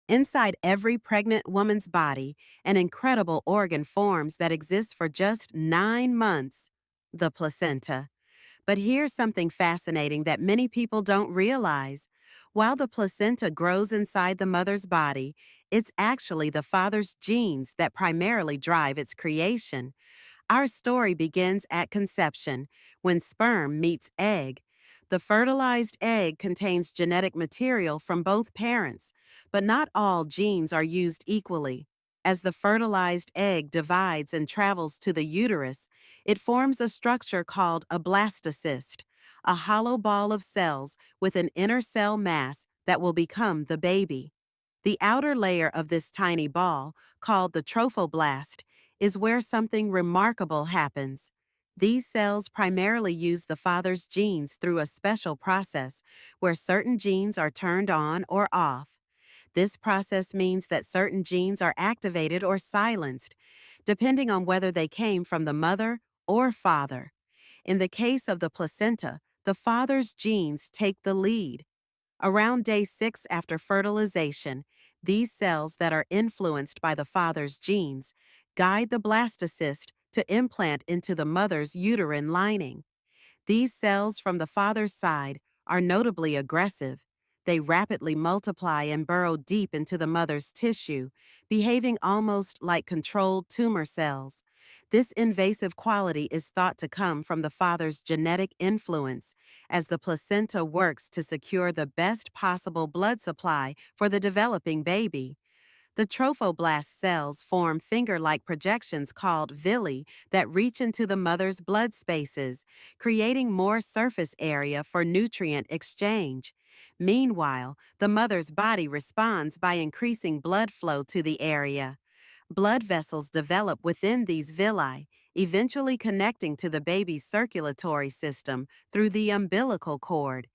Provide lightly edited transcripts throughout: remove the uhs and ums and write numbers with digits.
Inside every pregnant woman's body, an incredible organ forms that exists for just 9 months: the placenta. But here's something fascinating that many people don't realize. While the placenta grows inside the mother's body, it's actually the father's genes that primarily drive its creation. Our story begins at conception, when sperm meets egg. The fertilized egg contains genetic material from both parents, but not all genes are used equally. As the fertilized egg divides and travels to the uterus, it forms a structure called a blastocyst, a hollow ball of cells with an inner cell mass that will become the baby. The outer layer of this tiny ball, called the trophoblast, is where something remarkable happens. These cells primarily use the father's genes through a special process where certain genes are turned on or off. This process means that certain genes are activated or silenced, depending on whether they came from the mother or father. In the case of the placenta, the father's genes take the lead. Around day 6 after fertilization, these cells that are influenced by the father's genes guide the blastocyst to implant into the mother's uterine lining. These cells from the father's side are notably aggressive. They rapidly multiply and burrow deep into the mother's tissue, behaving almost like controlled tumor cells. This invasive quality is thought to come from the father's genetic influence, as the placenta works to secure the best possible blood supply for the developing baby. The trophoblast cells form finger-like projections called villi that reach into the mother's blood spaces, creating more surface area for nutrient exchange. Meanwhile, the mother's body responds by increasing blood flow to the area. Blood vessels develop within these villi, eventually connecting to the baby's circulatory system through the umbilical cord.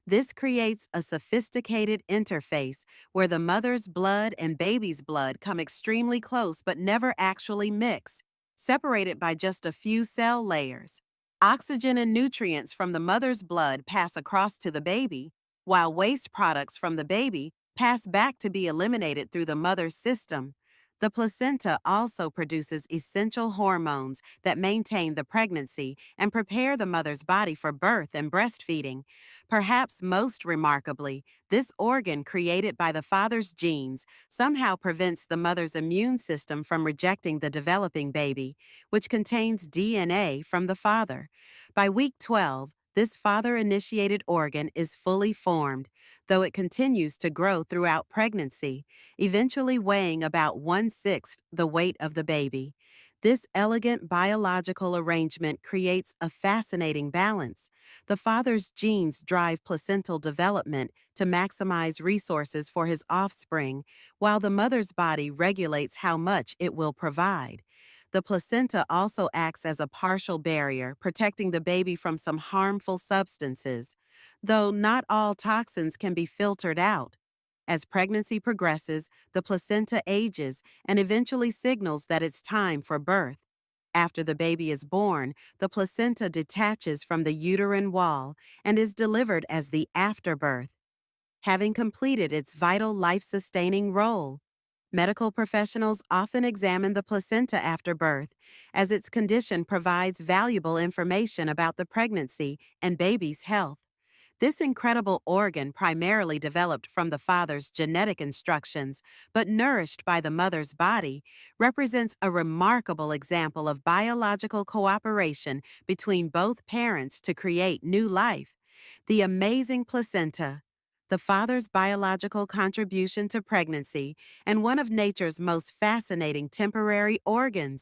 This creates a sophisticated interface where the mother's blood and baby's blood come extremely close but never actually mix, separated by just a few cell layers. Oxygen and nutrients from the mother's blood pass across to the baby, while waste products from the baby pass back to be eliminated through the mother's system. The placenta also produces essential hormones that maintain the pregnancy and prepare the mother's body for birth and breastfeeding. Perhaps most remarkably, this organ created by the father's genes somehow prevents the mother's immune system from rejecting the developing baby, which contains DNA from the father. By week 12, this father-initiated organ is fully formed, though it continues to grow throughout pregnancy, eventually weighing about 1/6 the weight of the baby. This elegant biological arrangement creates a fascinating balance. The father's genes drive placental development to maximize resources for his offspring, while the mother's body regulates how much it will provide. The placenta also acts as a partial barrier, protecting the baby from some harmful substances, though not all toxins can be filtered out. As pregnancy progresses, the placenta ages and eventually signals that it's time for birth. After the baby is born, the placenta detaches from the uterine wall and is delivered as the afterbirth, having completed its vital life-sustaining role. Medical professionals often examine the placenta after birth, as its condition provides valuable information about the pregnancy and baby's health. This incredible organ primarily developed from the father's genetic instructions, but nourished by the mother's body, represents a remarkable example of biological cooperation between both parents to create new life. The amazing placenta, the father's biological contribution to pregnancy, and one of nature's most fascinating temporary organs.